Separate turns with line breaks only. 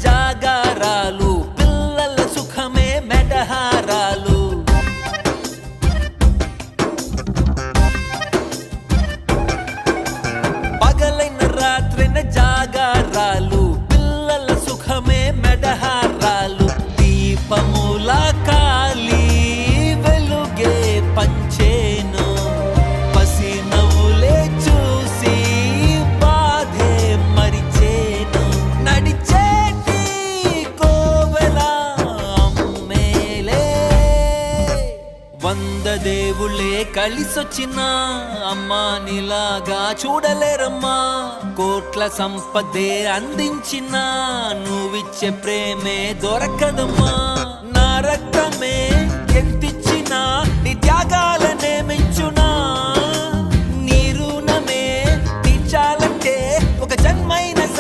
జాగారాలు, పిల్లల సుఖమే మెడహారాలు. పగలైన రాత్రైన జాగారాలు, పిల్లల సుఖమే మెడహారాలు. దీపముల కాలి వెలుగే పంచేను, పసి నవ్వులే చూసి బాధే మరిచేను. నడిచేటి కోవెల అమ్మేలే, 100 దేవుళ్ళే కలిసొచ్చిన అమ్మా నీలాగా చూడలేరమ్మా. కోట్ల సంపదే అందించిన నువ్విచ్చే ప్రేమే దొరకదమ్మా. నా రక్తమే